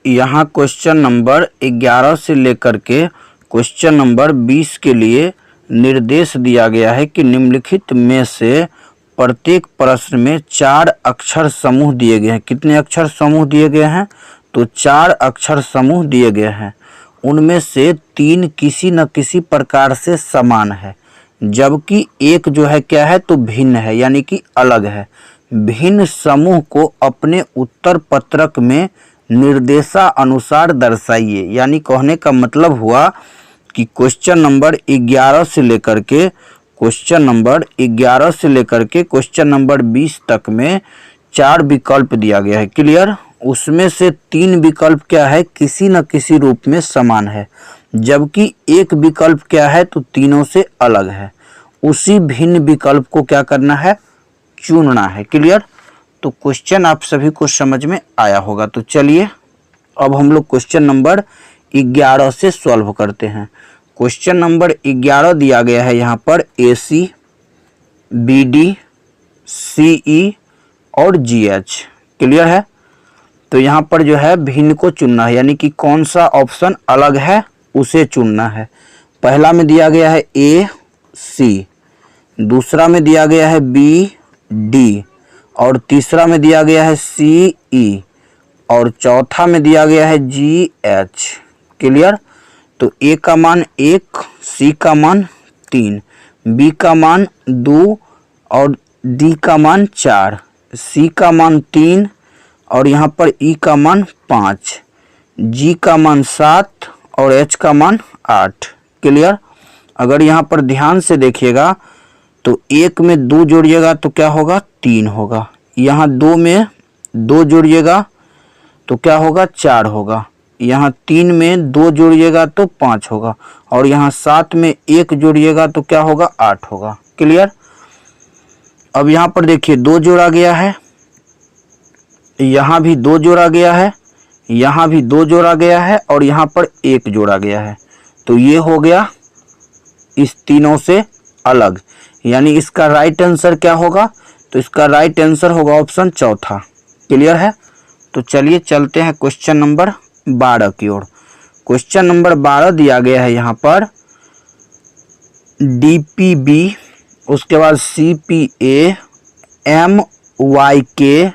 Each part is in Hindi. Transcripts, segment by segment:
यहाँ क्वेश्चन नंबर 11 से लेकर के क्वेश्चन नंबर 20 के लिए निर्देश दिया गया है कि निम्नलिखित में से प्रत्येक प्रश्न में 4 अक्षर समूह दिए गए हैं। कितने अक्षर समूह दिए गए हैं? तो 4 अक्षर समूह दिए गए हैं। उनमें से 3 किसी न किसी प्रकार से समान है, जबकि एक जो है क्या है, तो भिन्न है, यानी कि अलग है। भिन्न समूह को अपने उत्तर पत्रक में निर्देशानुसार दर्शाइए। यानी कहने का मतलब हुआ कि क्वेश्चन नंबर 11 से लेकर के क्वेश्चन नंबर 20 तक में 4 विकल्प दिया गया है। क्लियर? उसमें से 3 विकल्प क्या है, किसी न किसी रूप में समान है, जबकि एक विकल्प क्या है, तो तीनों से अलग है। उसी भिन्न विकल्प को क्या करना है, चुनना है। क्लियर? तो क्वेश्चन आप सभी को समझ में आया होगा। तो चलिए अब हम लोग क्वेश्चन नंबर 11 से सॉल्व करते हैं। क्वेश्चन नंबर 11 दिया गया है यहाँ पर AC, BD, CE और GH। क्लियर है? तो यहाँ पर जो है भिन्न को चुनना है, यानी कि कौन सा ऑप्शन अलग है उसे चुनना है। पहला में दिया गया है AC, दूसरा में दिया गया है BD और तीसरा में दिया गया है CE और चौथा में दिया गया है GH। क्लियर? तो A का मान 1, C का मान 3, B का मान 2 और D का मान 4, C का मान 3 और यहाँ पर E का मान 5, G का मान 7 और H का मान 8। क्लियर? अगर यहाँ पर ध्यान से देखिएगा तो 1 में 2 जोड़िएगा तो क्या होगा, 3 होगा। यहाँ 2 में 2 जोड़िएगा तो क्या होगा, 4 होगा। यहाँ 3 में 2 जोड़िएगा तो 5 होगा और यहाँ 7 में 1 जोड़िएगा तो क्या होगा, 8 होगा। क्लियर? अब यहाँ पर देखिए 2 जोड़ा गया है, यहाँ भी 2 जोड़ा गया है, यहाँ भी 2 जोड़ा गया है और यहाँ पर 1 जोड़ा गया है। तो ये हो गया इस तीनों से अलग, यानी इसका राइट आंसर क्या होगा, तो इसका राइट आंसर होगा ऑप्शन चौथा। क्लियर है? तो चलिए चलते हैं क्वेश्चन नंबर 12 की ओर। क्वेश्चन नंबर 12 दिया गया है यहाँ पर DPB, उसके बाद CPA, MYK,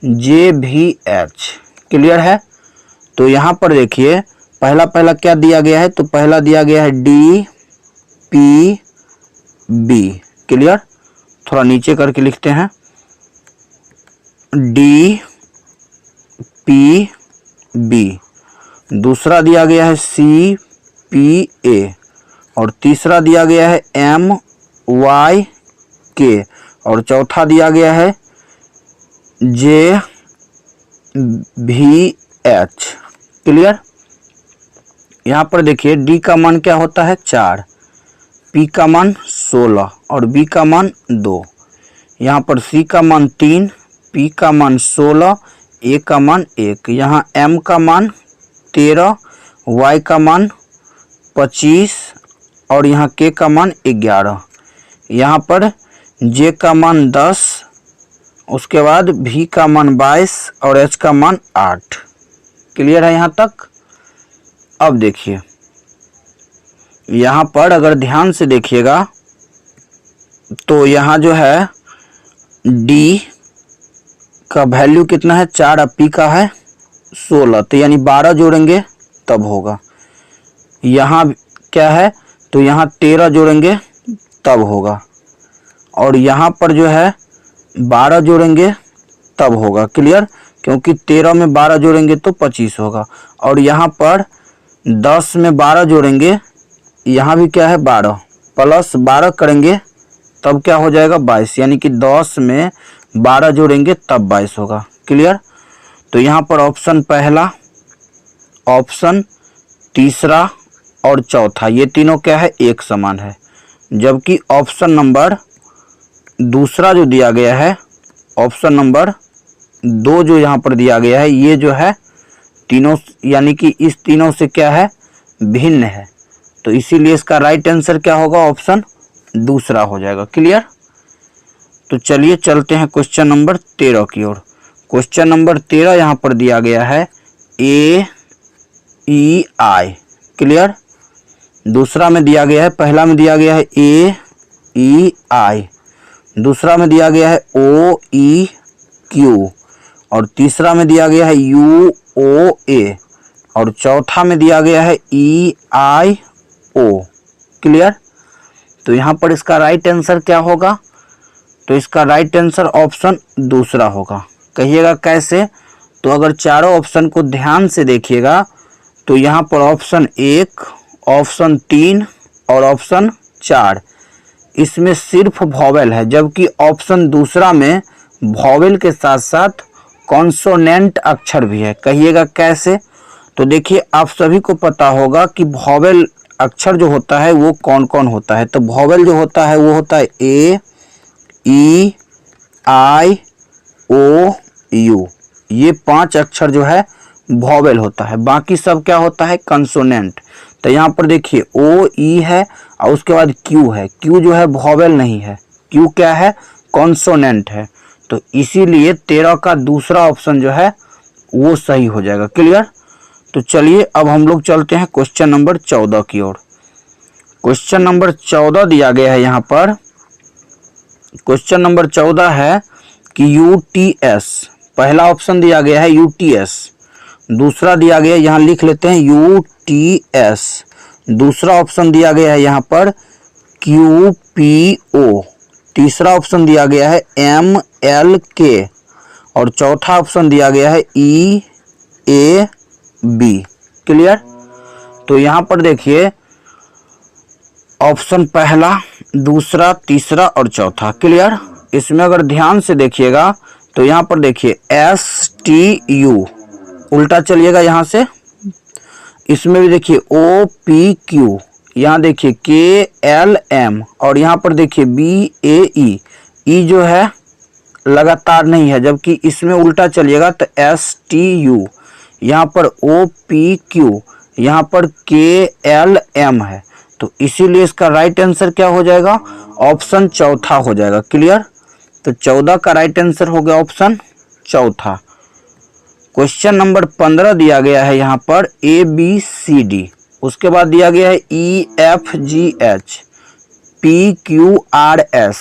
JVH। क्लियर है? तो यहाँ पर देखिए पहला क्या दिया गया है, तो पहला दिया गया है DPB। क्लियर? थोड़ा नीचे करके लिखते हैं, DPB। दूसरा दिया गया है CPA और तीसरा दिया गया है MYK और चौथा दिया गया है JVH। क्लियर? यहाँ पर देखिए D का मान क्या होता है, 4, P का मान 16 और B का मान 2। यहाँ पर C का मान 3, P का मान 16, A का मान 1। यहाँ M का मान 13, Y का मान 25 और यहाँ K का मान 11। यहाँ पर J का मान 10, उसके बाद V का मान 22 और H का मान 8। क्लियर है यहाँ तक? अब देखिए यहाँ पर अगर ध्यान से देखिएगा तो यहाँ जो है D का वैल्यू कितना है, 4 और P का है 16, तो यानी 12 जोड़ेंगे तब होगा। यहाँ क्या है, तो यहाँ 13 जोड़ेंगे तब होगा और यहाँ पर जो है 12 जोड़ेंगे तब होगा। क्लियर? क्योंकि 13 में 12 जोड़ेंगे तो 25 होगा और यहाँ पर 10 में 12 जोड़ेंगे, यहाँ भी क्या है 12 प्लस 12 करेंगे तब क्या हो जाएगा, 22, यानी कि 10 में 12 जोड़ेंगे तब 22 होगा। क्लियर? तो यहाँ पर ऑप्शन पहला, ऑप्शन तीसरा और चौथा ये तीनों क्या है, एक समान है, जबकि ऑप्शन नंबर दूसरा जो दिया गया है, ऑप्शन नंबर 2 जो यहाँ पर दिया गया है, ये जो है तीनों यानी कि इस तीनों से क्या है, भिन्न है। तो इसीलिए इसका राइट आंसर क्या होगा, ऑप्शन दूसरा हो जाएगा। क्लियर? तो चलिए चलते हैं क्वेश्चन नंबर 13 की ओर। क्वेश्चन नंबर 13 यहाँ पर दिया गया है ए ई आई। क्लियर। दूसरा में दिया गया है, पहला में दिया गया है ए ई आई, दूसरा में दिया गया है ओ ई क्यू, और तीसरा में दिया गया है यू ओ ए, और चौथा में दिया गया है ई आई ओ। क्लियर। तो यहाँ पर इसका राइट आंसर क्या होगा? तो इसका राइट आंसर ऑप्शन दूसरा होगा। कहिएगा कैसे? तो अगर चारों ऑप्शन को ध्यान से देखिएगा तो यहाँ पर ऑप्शन 1, ऑप्शन 3 और ऑप्शन 4 इसमें सिर्फ वॉवेल है, जबकि ऑप्शन दूसरा में वॉवेल के साथ साथ कॉन्सोनेंट अक्षर भी है। कहिएगा कैसे? तो देखिए, आप सभी को पता होगा कि वॉवेल अक्षर जो होता है वो कौन कौन होता है। तो वॉवेल जो होता है वो होता है ए ई आई ओ यू, ये 5 अक्षर जो है वॉवेल होता है। बाकी सब क्या होता है? कंसोनेंट। तो यहाँ पर देखिए ओ ई है और उसके बाद क्यू है। क्यू जो है वॉवेल नहीं है, क्यू क्या है? कॉन्सोनेंट है। तो इसीलिए 13 का दूसरा ऑप्शन जो है वो सही हो जाएगा। क्लियर। तो चलिए अब हम लोग चलते हैं क्वेश्चन नंबर 14 की ओर। क्वेश्चन नंबर 14 दिया गया है यहाँ पर। क्वेश्चन नंबर 14 है कि UTS, पहला ऑप्शन दिया गया है UTS, दूसरा दिया गया, यहाँ लिख लेते हैं UTS, दूसरा ऑप्शन दिया गया है यहाँ पर QPO, तीसरा ऑप्शन दिया गया है MLK, और चौथा ऑप्शन दिया गया है EAB। क्लियर। तो यहाँ पर देखिए ऑप्शन पहला, दूसरा, तीसरा और चौथा। क्लियर। इसमें अगर ध्यान से देखिएगा तो यहाँ पर देखिए STU, उल्टा चलिएगा यहाँ से, इसमें भी देखिए OPQ, यहाँ देखिए KLM, और यहाँ पर देखिए BAE, ई जो है लगातार नहीं है, जबकि इसमें उल्टा चलिएगा तो STU, यहाँ पर OPQ, यहाँ पर KLM है। तो इसीलिए इसका राइट आंसर क्या हो जाएगा? ऑप्शन चौथा हो जाएगा। क्लियर। तो 14 का राइट आंसर हो गया ऑप्शन चौथा। क्वेश्चन नंबर 15 दिया गया है यहाँ पर ABCD, उसके बाद दिया गया है EFGH PQRS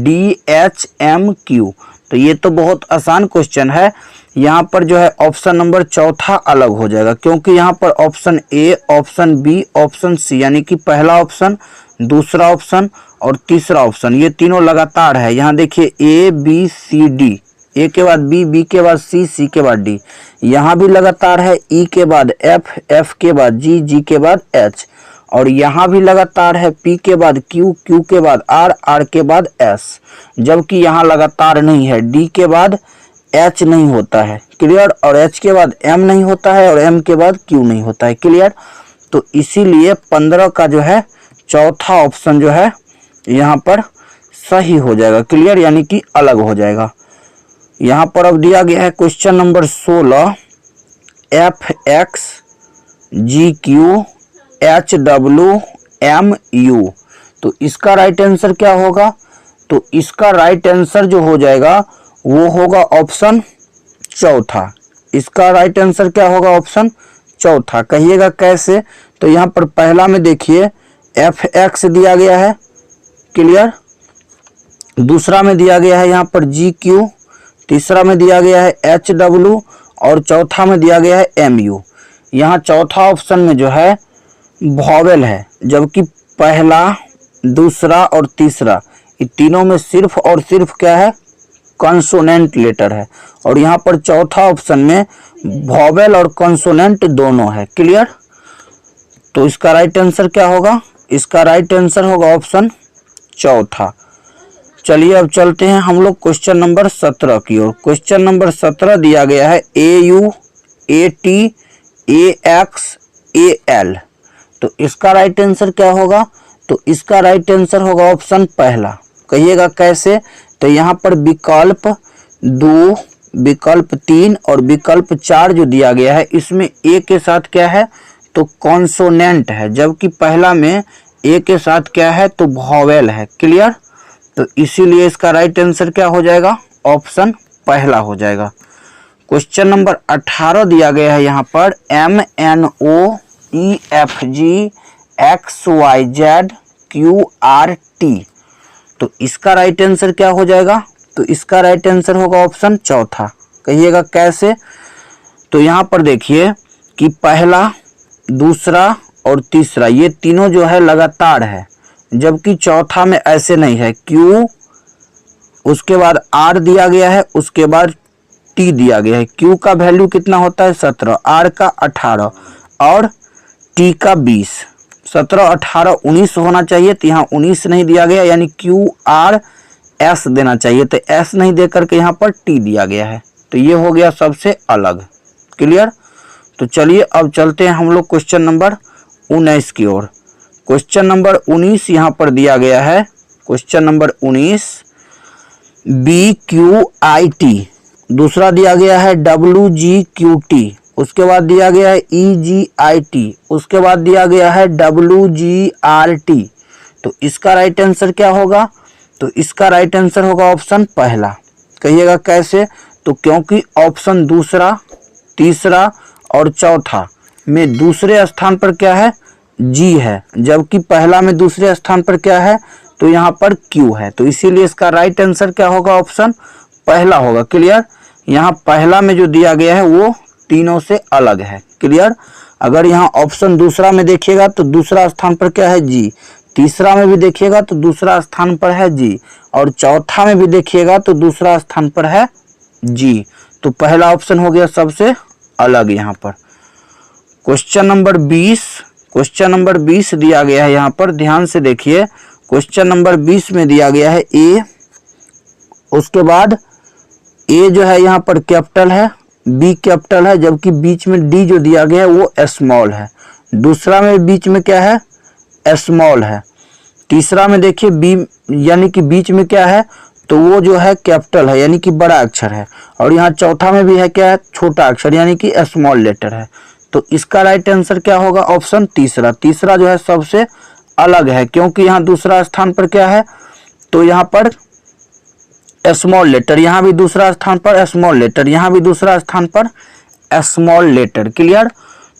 DHMQ। तो ये तो बहुत आसान क्वेश्चन है। यहाँ पर जो है ऑप्शन नंबर चौथा अलग हो जाएगा, क्योंकि यहाँ पर option A, option B, option C, यानी कि पहला ऑप्शन, दूसरा ऑप्शन और तीसरा ऑप्शन ये तीनों लगातार है। यहाँ देखिए ABCD, ए के बाद बी, बी के बाद सी, सी के बाद डी, यहाँ भी लगातार है, ई के बाद एफ, एफ के बाद जी, जी के बाद एच, और यहाँ भी लगातार है, पी के बाद क्यू, क्यू के बाद आर, आर के बाद एस, जबकि यहाँ लगातार नहीं है, डी के बाद एच नहीं होता है। क्लियर। और एच के बाद एम नहीं होता है, और एम के बाद क्यू नहीं होता है। क्लियर। तो इसीलिए 15 का जो है चौथा ऑप्शन जो है यहाँ पर सही हो जाएगा। क्लियर, यानी कि अलग हो जाएगा। यहाँ पर अब दिया गया है क्वेश्चन नंबर 16 FXGQHWMU। तो इसका राइट आंसर क्या होगा? तो इसका राइट आंसर जो हो जाएगा वो होगा ऑप्शन चौथा। इसका राइट आंसर क्या होगा? ऑप्शन चौथा। कहिएगा कैसे? तो यहाँ पर पहला में देखिए FX दिया गया है। क्लियर। दूसरा में दिया गया है यहाँ पर GQ, तीसरा में दिया गया है HW, और चौथा में दिया गया है MU। यहाँ चौथा ऑप्शन में जो है वॉवेल है, जबकि पहला, दूसरा और तीसरा ये तीनों में सिर्फ और सिर्फ क्या है? कॉन्सोनेंट लेटर है, और यहाँ पर चौथा ऑप्शन में वॉवेल और कॉन्सोनेंट दोनों है। क्लियर। तो इसका राइट आंसर क्या होगा? इसका राइट आंसर होगा ऑप्शन चौथा। चलिए अब चलते हैं हम लोग क्वेश्चन नंबर 17 की ओर। क्वेश्चन नंबर 17 दिया गया है AU AT AX AL। तो इसका राइट आंसर क्या होगा? तो इसका राइट आंसर होगा ऑप्शन पहला। कहिएगा कैसे? तो यहाँ पर विकल्प 2, विकल्प 3 और विकल्प 4 जो दिया गया है, इसमें ए के साथ क्या है? तो कॉन्सोनेंट है, जबकि पहला में ए के साथ क्या है? तो वॉवेल है। क्लियर। तो इसीलिए इसका राइट आंसर क्या हो जाएगा? ऑप्शन पहला हो जाएगा। क्वेश्चन नंबर 18 दिया गया है यहाँ पर MNOEFGXYZQRT। तो इसका राइट आंसर क्या हो जाएगा? तो इसका राइट आंसर होगा ऑप्शन चौथा। कहिएगा कैसे? तो यहाँ पर देखिए कि पहला, दूसरा और तीसरा ये तीनों जो है लगातार है, जबकि चौथा में ऐसे नहीं है। Q उसके बाद R दिया गया है, उसके बाद T दिया गया है। Q का वैल्यू कितना होता है? 17, R का 18 और T का 20। 17, 18, 19 होना चाहिए, तो यहाँ 19 नहीं दिया गया, यानी QRS देना चाहिए, तो S नहीं दे करके यहाँ पर T दिया गया है। तो ये हो गया सबसे अलग। क्लियर? तो चलिए अब चलते हैं हम लोग क्वेश्चन नंबर 19 की ओर। क्वेश्चन नंबर 19 यहाँ पर दिया गया है। क्वेश्चन नंबर 19 BQIT, दूसरा दिया गया है WGQT, उसके बाद दिया गया है EGIT, उसके बाद दिया गया है WGRT। तो इसका राइट आंसर क्या होगा? तो इसका राइट आंसर होगा ऑप्शन पहला। कहिएगा कैसे? तो क्योंकि ऑप्शन दूसरा, तीसरा और चौथा में दूसरे स्थान पर क्या है? G है, जबकि पहला में दूसरे स्थान पर क्या है? तो यहाँ पर Q है। तो इसीलिए इसका राइट आंसर क्या होगा? ऑप्शन पहला होगा। क्लियर? यहाँ पहला में जो दिया गया है वो तीनों से अलग है। क्लियर? अगर यहाँ ऑप्शन दूसरा में देखिएगा तो दूसरा स्थान पर क्या है? G। तीसरा में भी देखिएगा तो दूसरा स्थान पर है G, और चौथा में भी देखिएगा तो दूसरा स्थान पर है G। तो पहला ऑप्शन हो गया सबसे अलग यहाँ पर। क्वेश्चन नंबर 20, क्वेश्चन नंबर 20 दिया गया है यहाँ पर, ध्यान से देखिए। क्वेश्चन नंबर 20 में दिया गया है A, उसके बाद A जो है यहाँ पर कैपिटल है, B कैपिटल है, जबकि बीच में D जो दिया गया है वो स्मॉल है। दूसरा में बीच में क्या है? स्मॉल है। तीसरा में देखिए B यानी कि बीच में क्या है? तो वो जो है कैपिटल है, यानी कि बड़ा अक्षर है, और यहाँ चौथा में भी है क्या है? छोटा अक्षर, यानी कि स्मॉल लेटर है। तो इसका राइट आंसर क्या होगा? ऑप्शन तीसरा। तीसरा जो है सबसे अलग है, क्योंकि यहाँ दूसरा स्थान पर क्या है? तो यहाँ पर स्मॉल लेटर, यहाँ भी दूसरा स्थान पर स्मॉल लेटर, यहाँ भी दूसरा स्थान पर स्मॉल लेटर। क्लियर?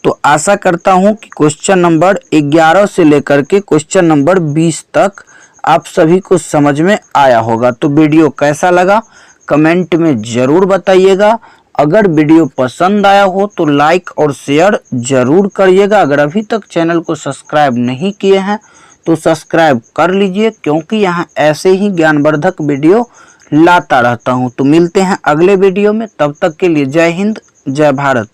तो आशा करता हूँ कि क्वेश्चन नंबर 11 से लेकर के क्वेश्चन नंबर 20 तक आप सभी को समझ में आया होगा। तो वीडियो कैसा लगा कमेंट में ज़रूर बताइएगा। अगर वीडियो पसंद आया हो तो लाइक और शेयर ज़रूर करिएगा। अगर अभी तक चैनल को सब्सक्राइब नहीं किए हैं तो सब्सक्राइब कर लीजिए, क्योंकि यहाँ ऐसे ही ज्ञानवर्धक वीडियो लाता रहता हूँ। तो मिलते हैं अगले वीडियो में, तब तक के लिए जय हिंद, जय भारत।